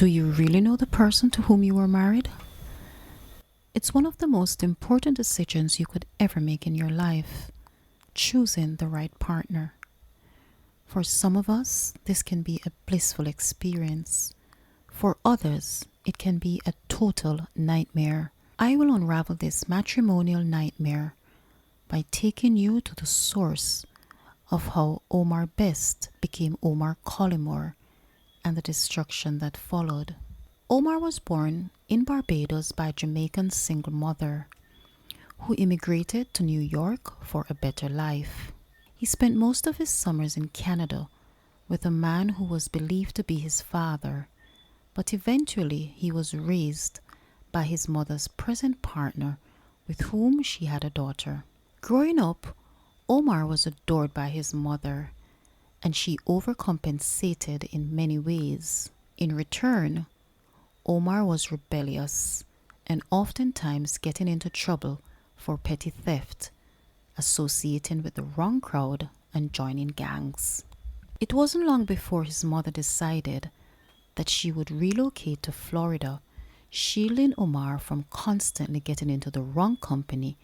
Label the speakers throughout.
Speaker 1: Do you really know the person to whom you are married? It's one of the most important decisions you could ever make in your life, choosing the right partner. For some of us, this can be a blissful experience. For others, it can be a total nightmare. I will unravel this matrimonial nightmare by taking you to the source of how Omar Best became Omar Collymore and the destruction that followed. Omar was born in Barbados by a Jamaican single mother who immigrated to New York for a better life. He spent most of his summers in Canada with a man who was believed to be his father, but eventually he was raised by his mother's present partner with whom she had a daughter. Growing up, Omar was adored by his mother, and she overcompensated in many ways. In return, Omar was rebellious and oftentimes getting into trouble for petty theft, associating with the wrong crowd and joining gangs. It wasn't long before his mother decided that she would relocate to Florida, shielding Omar from constantly getting into the wrong company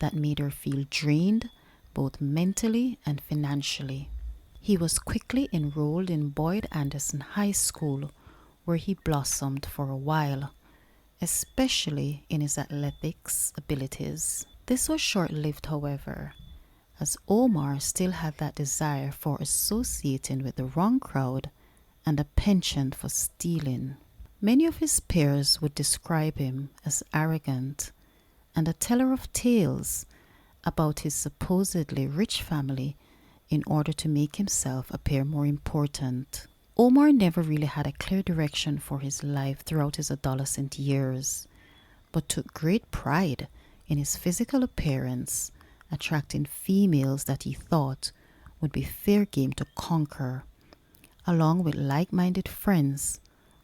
Speaker 1: that made her feel drained both mentally and financially. He was quickly enrolled in Boyd Anderson High School, where he blossomed for a while, especially in his athletics abilities. This was short-lived, however, as Omar still had that desire for associating with the wrong crowd and a penchant for stealing. Many of his peers would describe him as arrogant and a teller of tales about his supposedly rich family in order to make himself appear more important. Omar never really had a clear direction for his life throughout his adolescent years, but took great pride in his physical appearance, attracting females that he thought would be fair game to conquer, along with like-minded friends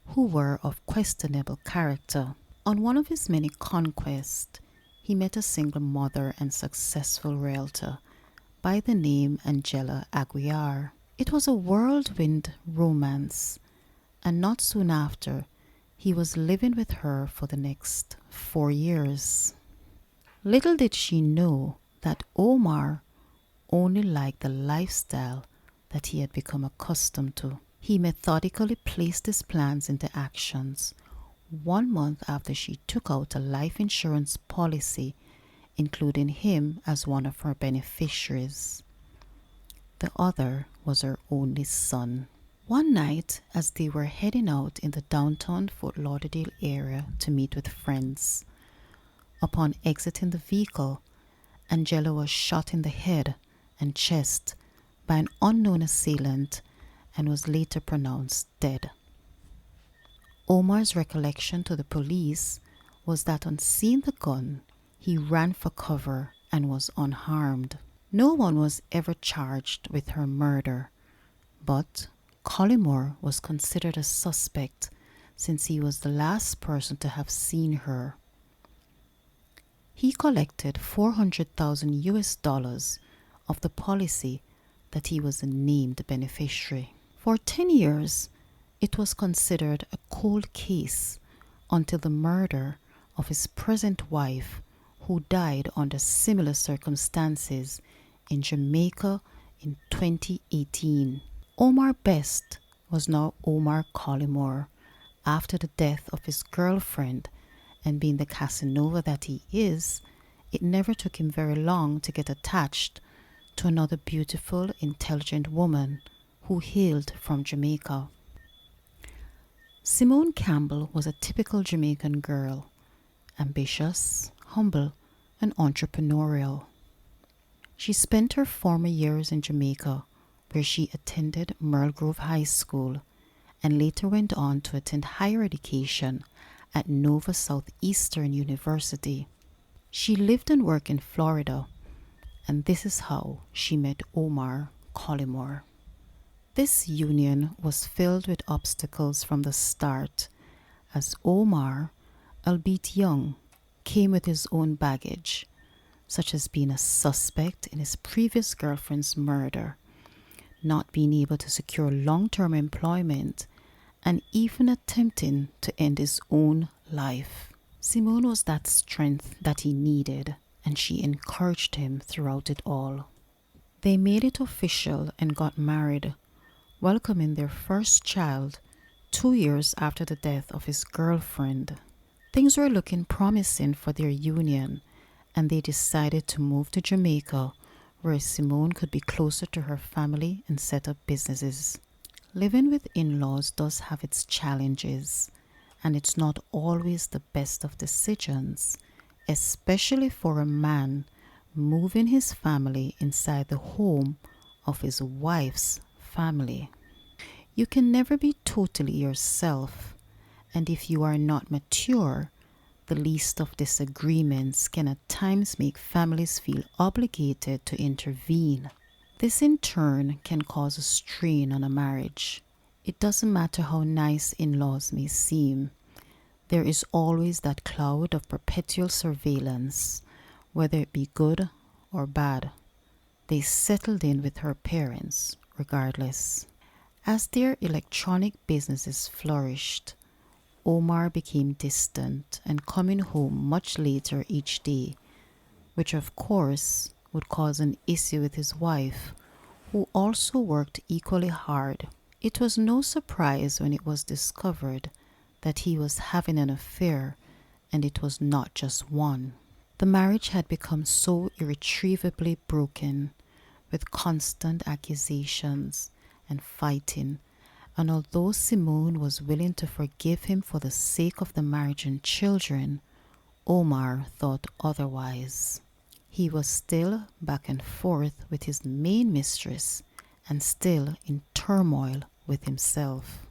Speaker 1: who were of questionable character. On one of his many conquests, he met a single mother and successful realtor by the name Angela Aguiar. It was a whirlwind romance, and not soon after, he was living with her for the next 4 years. Little did she know that Omar only liked the lifestyle that he had become accustomed to. He methodically placed his plans into actions 1 month after she took out a life insurance policy, including him as one of her beneficiaries. The other was her only son. One night, as they were heading out in the downtown Fort Lauderdale area to meet with friends, upon exiting the vehicle, Angela was shot in the head and chest by an unknown assailant and was later pronounced dead. Omar's recollection to the police was that on seeing the gun, he ran for cover and was unharmed. No one was ever charged with her murder, but Collymore was considered a suspect since he was the last person to have seen her. He collected $400,000 of the policy that he was a named beneficiary. For 10 years, it was considered a cold case until the murder of his present wife, who died under similar circumstances in Jamaica in 2018. Omar Best was now Omar Collymore after the death of his girlfriend, and being the Casanova that he is, it never took him very long to get attached to another beautiful, intelligent woman who hailed from Jamaica. Simone Campbell was a typical Jamaican girl, ambitious, humble, and entrepreneurial. She spent her former years in Jamaica, where she attended Merle Grove High School and later went on to attend higher education at Nova Southeastern University. She lived and worked in Florida, and this is how she met Omar Collymore. This union was filled with obstacles from the start, as Omar, albeit young, came with his own baggage, such as being a suspect in his previous girlfriend's murder, not being able to secure long-term employment, and even attempting to end his own life. Simone was that strength that he needed, and she encouraged him throughout it all. They made it official and got married, welcoming their first child 2 years after the death of his girlfriend. Things were looking promising for their union, and they decided to move to Jamaica, where Simone could be closer to her family and set up businesses. Living with in-laws does have its challenges, and it's not always the best of decisions, especially for a man moving his family inside the home of his wife's family. You can never be totally yourself, and if you are not mature, the least of disagreements can at times make families feel obligated to intervene. This in turn can cause a strain on a marriage. It doesn't matter how nice in-laws may seem, there is always that cloud of perpetual surveillance, whether it be good or bad. They settled in with her parents, regardless. As their electronic businesses flourished, Omar became distant and coming home much later each day, which of course would cause an issue with his wife, who also worked equally hard. It was no surprise when it was discovered that he was having an affair, and it was not just one. The marriage had become so irretrievably broken, with constant accusations and fighting, and although Simone was willing to forgive him for the sake of the marriage and children, Omar thought otherwise. He was still back and forth with his main mistress and still in turmoil with himself.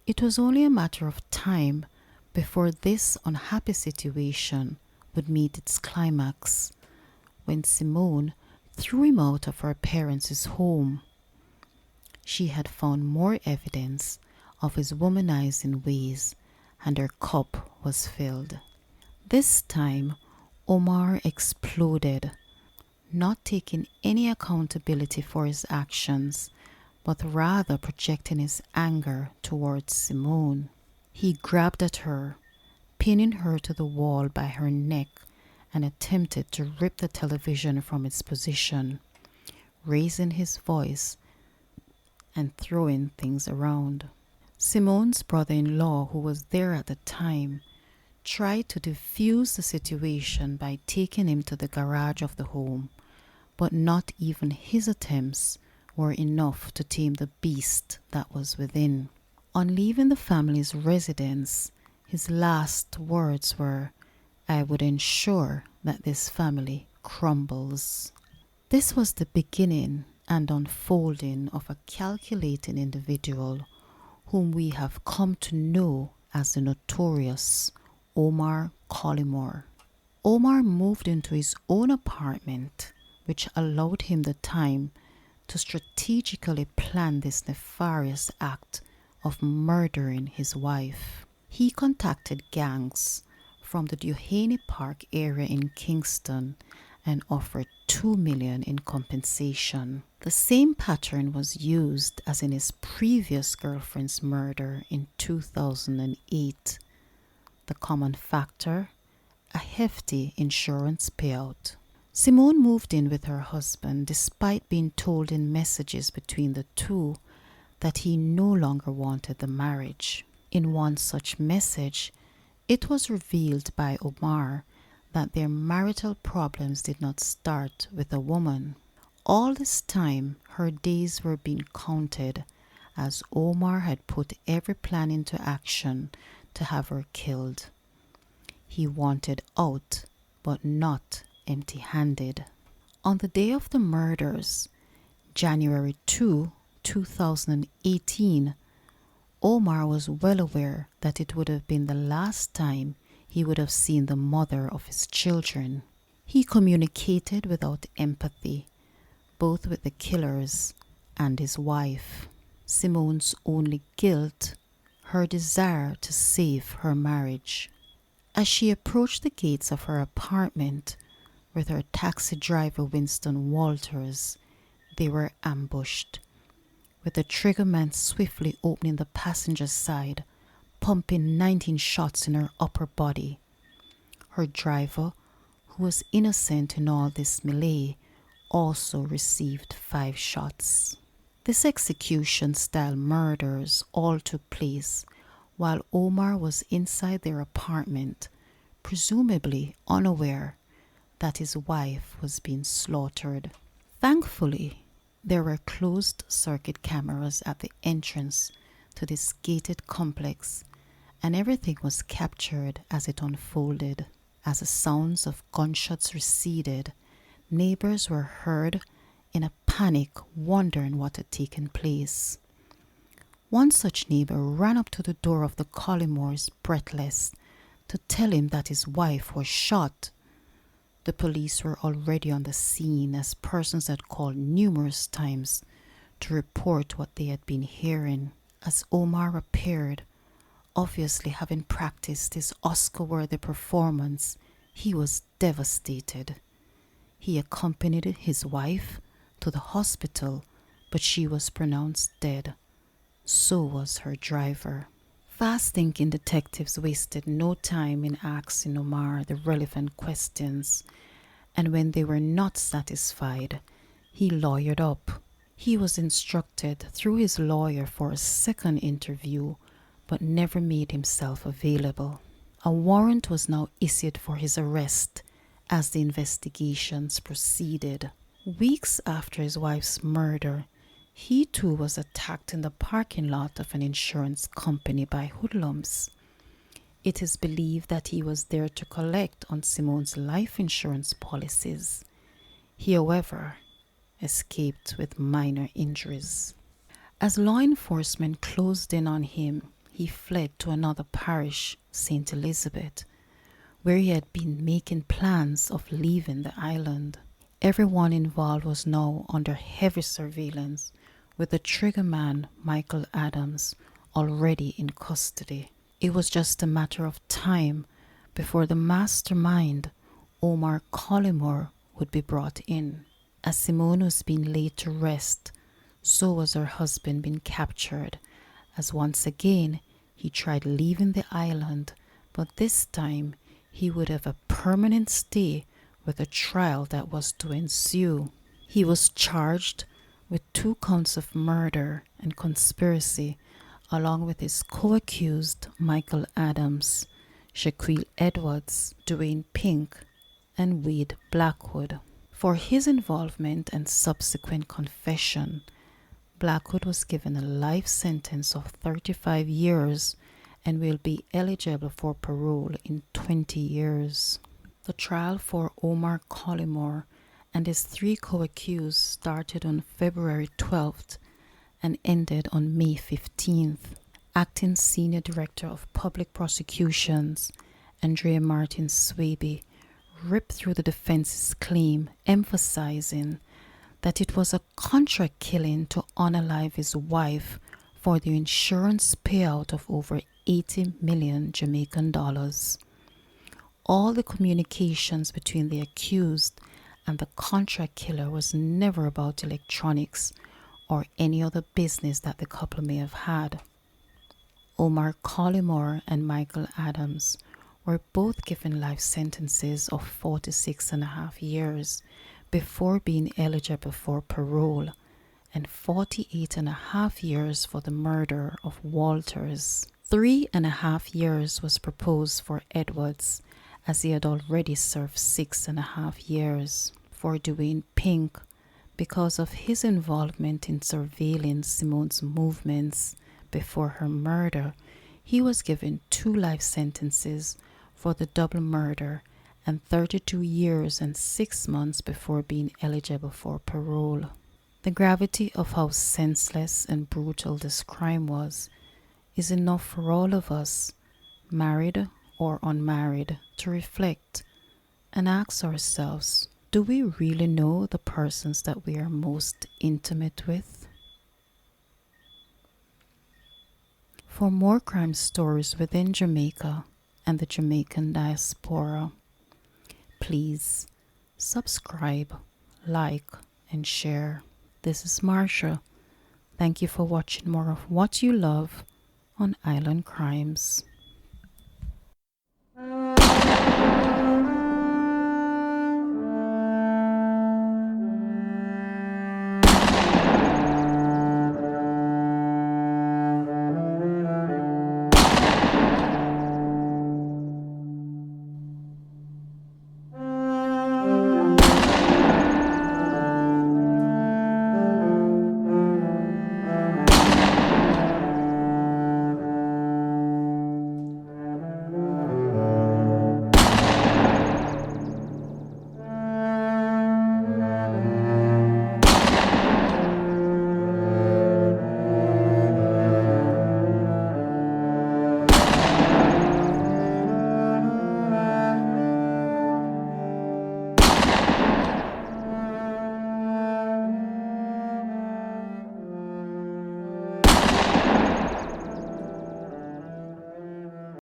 Speaker 1: It was only a matter of time before this unhappy situation would meet its climax, when Simone threw him out of her parents' home. She had found more evidence of his womanizing ways, and her cup was filled. This time, Omar exploded, not taking any accountability for his actions, but rather projecting his anger towards Simone. He grabbed at her, pinning her to the wall by her neck, and attempted to rip the television from its position, raising his voice and throwing things around. Simone's brother-in-law, who was there at the time, tried to defuse the situation by taking him to the garage of the home, but not even his attempts were enough to tame the beast that was within. On leaving the family's residence, his last words were, "I would ensure that this family crumbles." This was the beginning and unfolding of a calculating individual whom we have come to know as the notorious Omar COLLYMORE. Omar moved into his own apartment, which allowed him the time to strategically plan this nefarious act of murdering his wife. He contacted gangs from the Duhaney Park area in Kingston and offered $2 million in compensation. The same pattern was used as in his previous girlfriend's murder in 2008. The common factor, a hefty insurance payout. Simone moved in with her husband despite being told in messages between the two that he no longer wanted the marriage. In one such message, it was revealed by Omar that their marital problems did not start with a woman. All this time, her days were being counted, as Omar had put every plan into action to have her killed. He wanted out, but not empty-handed. On the day of the murders, January 2, 2018, Omar was well aware that it would have been the last time he would have seen the mother of his children. He communicated without empathy, both with the killers and his wife. Simone's only guilt, her desire to save her marriage. As she approached the gates of her apartment with her taxi driver Winston Walters, they were ambushed. with the triggerman swiftly opening the passenger side, pumping 19 shots in her upper body. Her driver, who was innocent in all this melee, also received 5 shots. This execution-style murders all took place while Omar was inside their apartment, presumably unaware that his wife was being slaughtered. Thankfully, there were closed-circuit cameras at the entrance to this gated complex, and everything was captured as it unfolded. As the sounds of gunshots receded, neighbors were heard in a panic, wondering what had taken place. One such neighbor ran up to the door of the Collymores breathless to tell him that his wife was shot. The police were already on the scene, as persons had called numerous times to report what they had been hearing. As Omar appeared, obviously having practiced his Oscar-worthy performance, he was devastated. He accompanied his wife to the hospital, but she was pronounced dead. So was her driver. Fast-thinking detectives wasted no time in asking Omar the relevant questions, and when they were not satisfied, he lawyered up. He was instructed through his lawyer for a second interview, but never made himself available. A warrant was now issued for his arrest as the investigations proceeded. Weeks after his wife's murder, he too was attacked in the parking lot of an insurance company by hoodlums. It is believed that he was there to collect on Simone's life insurance policies. He, however, escaped with minor injuries. As law enforcement closed in on him, he fled to another parish, St. Elizabeth, where he had been making plans of leaving the island. Everyone involved was now under heavy surveillance, with the triggerman, Michael Adams, already in custody. It was just a matter of time before the mastermind, Omar COLLYMORE, would be brought in. As Simone was being laid to rest, so was her husband being captured, as once again he tried leaving the island, but this time he would have a permanent stay with a trial that was to ensue. He was charged with 2 counts of murder and conspiracy, along with his co-accused Michael Adams, Shaquille Edwards, Dwayne Pink, and Wade Blackwood. For his involvement and subsequent confession, Blackwood was given a life sentence of 35 years and will be eligible for parole in 20 years. The trial for Omar COLLYMORE and his 3 co-accused started on February 12th and ended on May 15th. Acting Senior Director of Public Prosecutions, Andrea Martin Swaby, ripped through the defense's claim, emphasizing that it was a contract killing to unalive his wife for the insurance payout of over 80 million Jamaican dollars. All the communications between the accused and the contract killer was never about electronics or any other business that the couple may have had. Omar COLLYMORE and Michael Adams were both given life sentences of 46.5 years before being eligible for parole, and 48.5 years for the murder of Walters. 3.5 years was proposed for Edwards, as he had already served 6.5 years. For Dwayne Pink, because of his involvement in surveilling Simone's movements before her murder, he was given 2 life sentences for the double murder and 32 years and 6 months before being eligible for parole. The gravity of how senseless and brutal this crime was is enough for all of us, married or unmarried, to reflect and ask ourselves, do we really know the persons that we are most intimate with? For more crime stories within Jamaica and the Jamaican diaspora, please subscribe, like, and share. This is Marsha. Thank you for watching more of What You Love on Island Crimes.